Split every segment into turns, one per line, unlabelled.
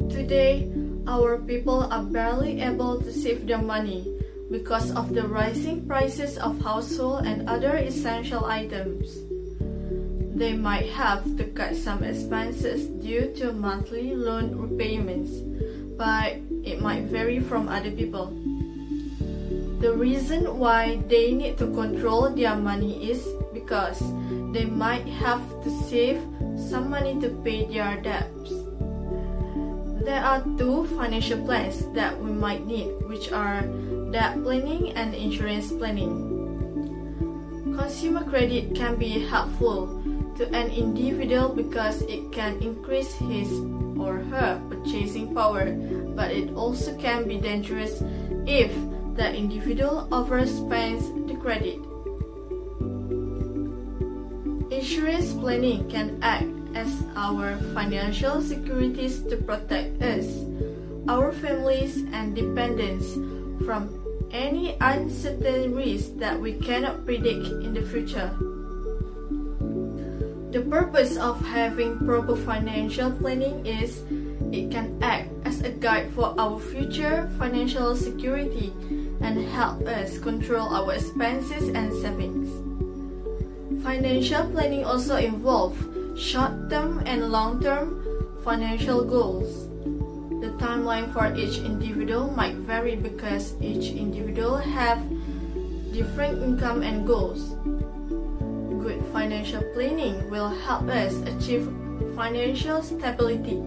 Today, our people are barely able to save their money because of the rising prices of household and other essential items. They might have to cut some expenses due to monthly loan repayments, but it might vary from other people. The reason why they need to control their money is because they might have to save some money to pay their debts. There are two financial plans that we might need, which are debt planning and insurance planning. Consumer credit can be helpful to an individual because it can increase his or her purchasing power, but it also can be dangerous if the individual overspends the credit. Insurance planning can act as our financial securities to protect us, our families, and dependents from any uncertain risk that we cannot predict in the future. The purpose of having proper financial planning is it can act as a guide for our future financial security and help us control our expenses and savings. Financial planning also involves short-term and long-term financial goals. The timeline for each individual might vary because each individual have different income and goals. Good financial planning will help us achieve financial stability.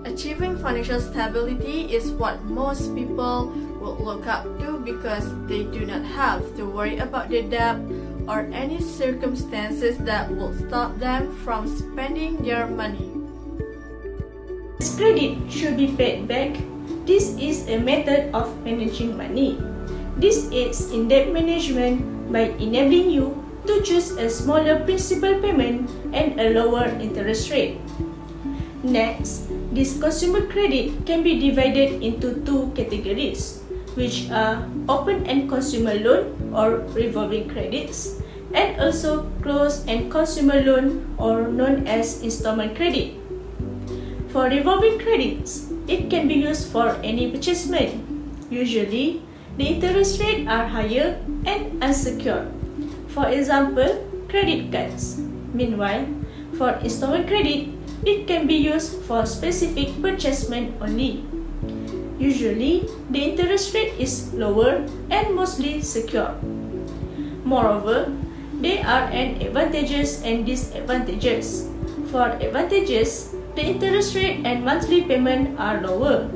Achieving financial stability is what most people will look up to because they do not have to worry about their debt or any circumstances that will stop them from spending their money.
This credit should be paid back. This is a method of managing money. This aids in debt management by enabling you to choose a smaller principal payment and a lower interest rate. Next, this consumer credit can be divided into two categories, which are open-end consumer loan or revolving credits, and also closed-end consumer loan or known as installment credit. For revolving credits, it can be used for any purchasement. Usually, the interest rates are higher and unsecured. For example, credit cards. Meanwhile, for installment credit, it can be used for specific purchasement only. Usually, the interest rate is lower and mostly secure. Moreover, there are advantages and disadvantages. For advantages, the interest rate and monthly payment are lower.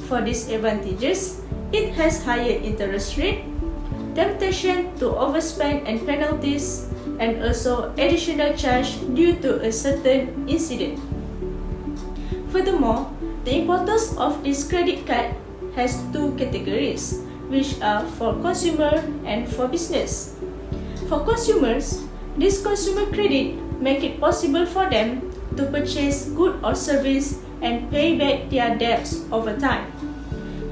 For disadvantages, it has higher interest rate, temptation to overspend and penalties, and also additional charge due to a certain incident. Furthermore, the importance of this credit card has two categories, which are for consumer and for business. For consumers, this consumer credit make it possible for them to purchase good or service and pay back their debts over time.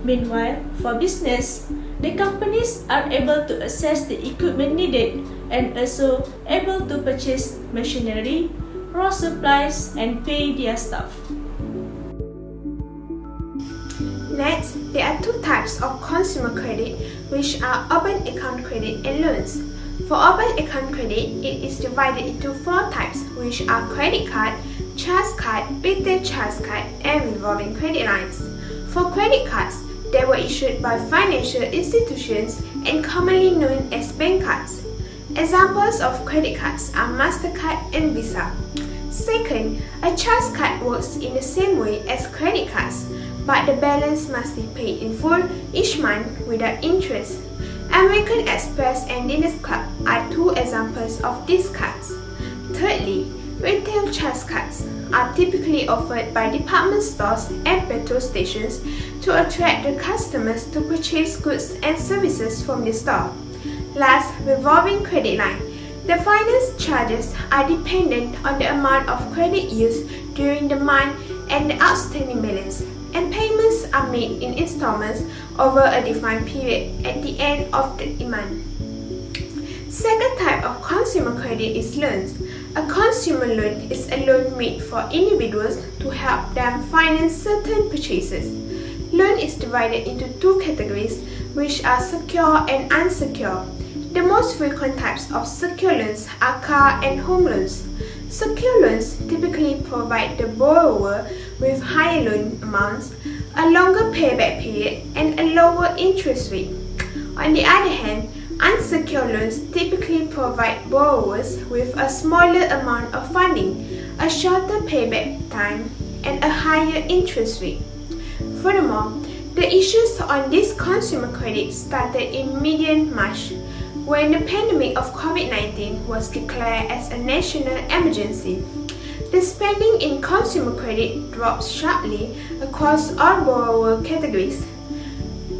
Meanwhile, for business, the companies are able to access the equipment needed and also able to purchase machinery, raw supplies, and pay their staff.
Next, there are two types of consumer credit, which are open account credit and loans. For open account credit, it is divided into four types, which are credit card, charge card, retail charge card, and revolving credit lines. For credit cards, they were issued by financial institutions and commonly known as bank cards. Examples of credit cards are MasterCard and Visa. Second, a charge card works in the same way as credit cards, but the balance must be paid in full each month without interest. American Express and Diners Club are two examples of these cards. Thirdly, retail charge cards are typically offered by department stores and petrol stations to attract the customers to purchase goods and services from the store. Last, revolving credit line. The finance charges are dependent on the amount of credit used during the month and the outstanding balance, and payments are made in installments over a defined period at the end of the month. Second type of consumer credit is loans. A consumer loan is a loan made for individuals to help them finance certain purchases. Loan is divided into two categories, which are secure and unsecured. The most frequent types of secure loans are car and home loans. Secure loans typically provide the borrower with higher loan amounts, a longer payback period, and a lower interest rate. On the other hand, unsecured loans typically provide borrowers with a smaller amount of funding, a shorter payback time, and a higher interest rate. Furthermore, the issues on this consumer credit started in mid-March, when the pandemic of COVID-19 was declared as a national emergency. The spending in consumer credit dropped sharply across all borrower categories.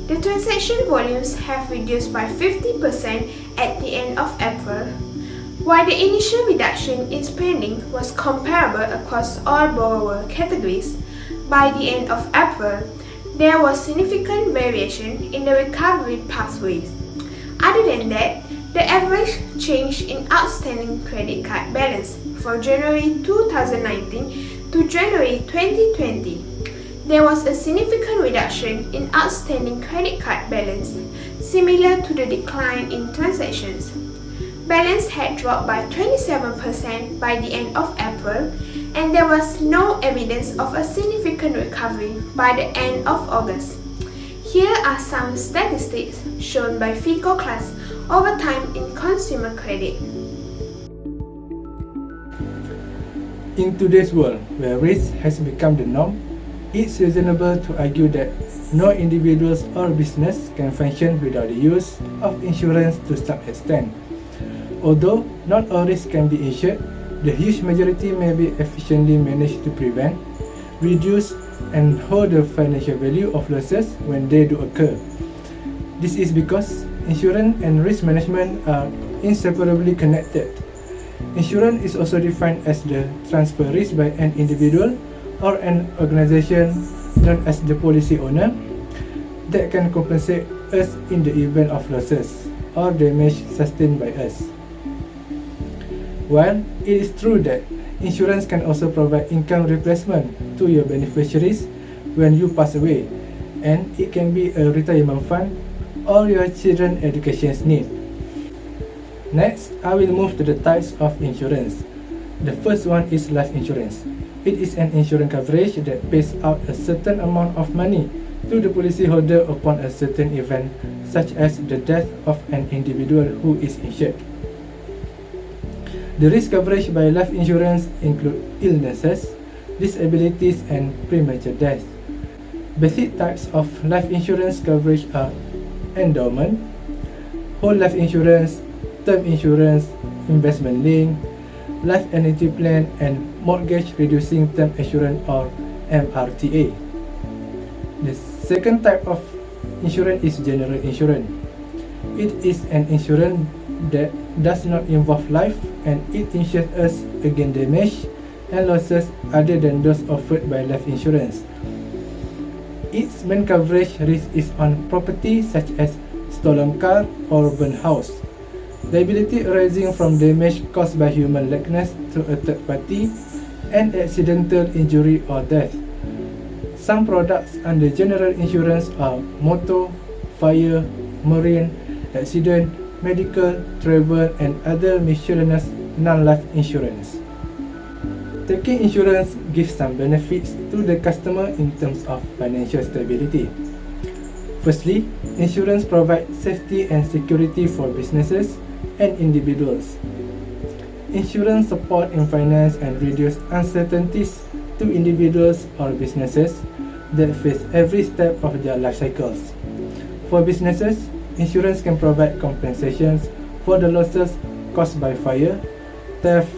The transaction volumes have reduced by 50% at the end of April. While the initial reduction in spending was comparable across all borrower categories, by the end of April, there was significant variation in the recovery pathways. Other than that, the average change in outstanding credit card balance from January 2019 to January 2020, there was a significant reduction in outstanding credit card balance, similar to the decline in transactions. Balance had dropped by 27% by the end of April, and there was no evidence of a significant recovery by the end of August. Here are some statistics shown by FICO class over time in consumer credit.
In today's world, where risk has become the norm, it's reasonable to argue that no individuals or business can function without the use of insurance to some extent. Although not all risks can be insured, the huge majority may be efficiently managed to prevent, reduce, and hold the financial value of losses when they do occur. This is because insurance and risk management are inseparably connected. Insurance is also defined as the transfer risk by an individual or an organization known as the policy owner that can compensate us in the event of losses or damage sustained by us. While it is true that insurance can also provide income replacement to your beneficiaries when you pass away, and it can be a retirement fund or your children's education need. Next, I will move to the types of insurance. The first one is life insurance. It is an insurance coverage that pays out a certain amount of money to the policyholder upon a certain event, such as the death of an individual who is insured. The risk coverage by life insurance include illnesses, disabilities, and premature death. Basic types of life insurance coverage are endowment, whole life insurance, term insurance, investment link, life annuity plan, and mortgage reducing term insurance or MRTA. The second type of insurance is general insurance. It is an insurance that does not involve life, and it insures us against damage and losses other than those offered by life insurance. Its main coverage risk is on property such as stolen car or burnt house, liability arising from damage caused by human likeness to a third party, and accidental injury or death. Some products under general insurance are motor, fire, marine, accident, medical, travel, and other miscellaneous non-life insurance. Taking insurance gives some benefits to the customer in terms of financial stability. Firstly, insurance provides safety and security for businesses and individuals. Insurance support in finance and reduce uncertainties to individuals or businesses that face every step of their life cycles. For businesses, insurance can provide compensations for the losses caused by fire, theft,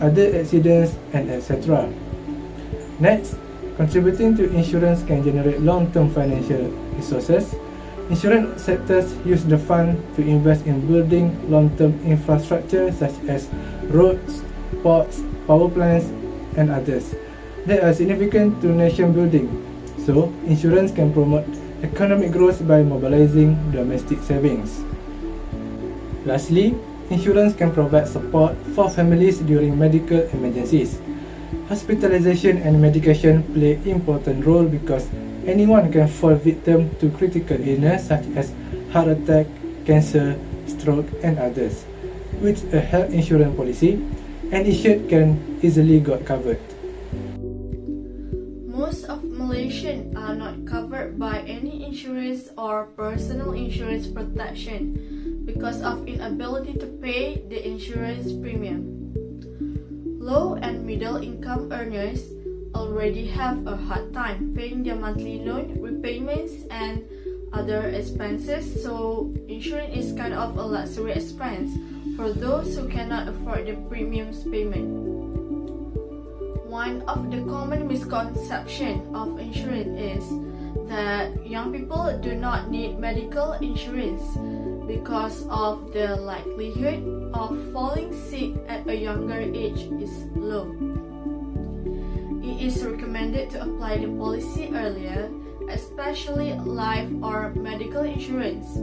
other accidents, and etc. Next, contributing to insurance can generate long-term financial resources. Insurance sectors use the fund to invest in building long-term infrastructure such as roads, ports, power plants, and others. They are significant to nation building, so insurance can promote economic growth by mobilizing domestic savings. Lastly, insurance can provide support for families during medical emergencies. Hospitalization and medication play an important role because anyone can fall victim to critical illness such as heart attack, cancer, stroke, and others. With a health insurance policy, an insured can easily get covered.
Most of Malaysians are not covered by any insurance or personal insurance protection because of inability to pay the insurance premium. Low and middle income earners already have a hard time paying their monthly loan repayments and other expenses, so insurance is kind of a luxury expense for those who cannot afford the premiums payment. One of the common misconceptions of insurance is that young people do not need medical insurance because of the likelihood of falling sick at a younger age is low. It is recommended to apply the policy earlier, especially life or medical insurance,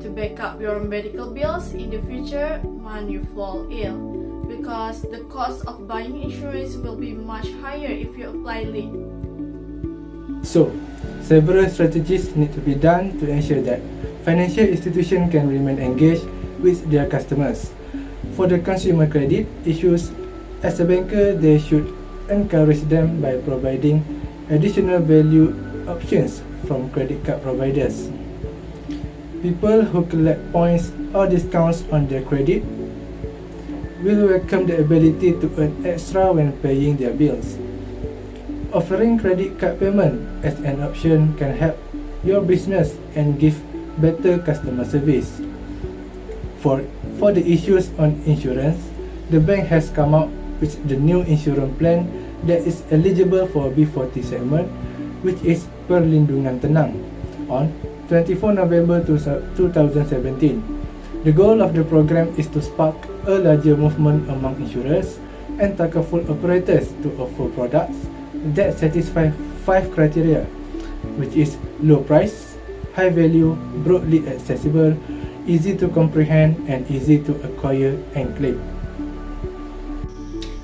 to back up your medical bills in the future when you fall ill, because the cost of buying insurance will be much higher if you apply late.
So, several strategies need to be done to ensure that financial institutions can remain engaged with their customers. For the consumer credit issues, as a banker, they should encourage them by providing additional value options from credit card providers. People who collect points or discounts on their credit will welcome the ability to earn extra when paying their bills. Offering credit card payment as an option can help your business and give better customer service. For the issues on insurance, the bank has come out with the new insurance plan that is eligible for B40 segment, which is Perlindungan Tenang, on 24 November 2017. The goal of the program is to spark a larger movement among insurers and takaful operators to offer products that satisfy 5 criteria, which is low price, high value, broadly accessible, easy to comprehend, and easy to acquire and claim.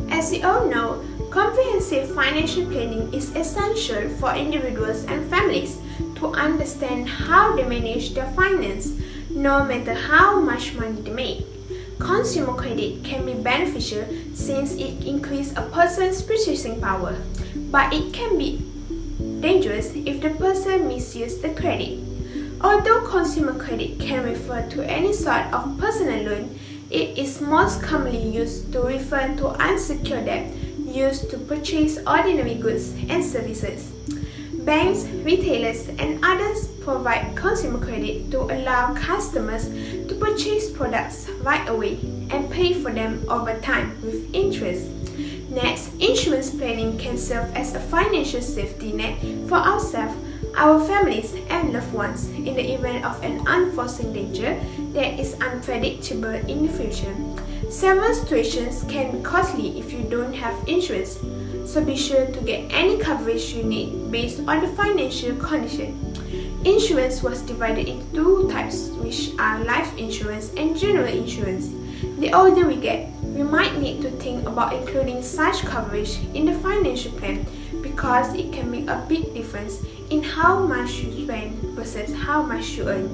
As we all know, comprehensive financial planning is essential for individuals and families to understand how they manage their finance, no matter how much money they make. Consumer credit can be beneficial since it increases a person's purchasing power, but it can be dangerous if the person misuses the credit. Although consumer credit can refer to any sort of personal loan, it is most commonly used to refer to unsecured debt used to purchase ordinary goods and services. Banks, retailers, and others provide consumer credit to allow customers to purchase products right away and pay for them over time with interest. Next, insurance planning can serve as a financial safety net for ourselves, our families, and loved ones in the event of an unforeseen danger that is unpredictable in the future. Several situations can be costly if you don't have insurance, so be sure to get any coverage you need based on the financial condition. Insurance was divided into 2 types, which are life insurance and general insurance. The older we get, we might need to think about including such coverage in the financial plan because it can make a big difference in how much you spend versus how much you earn.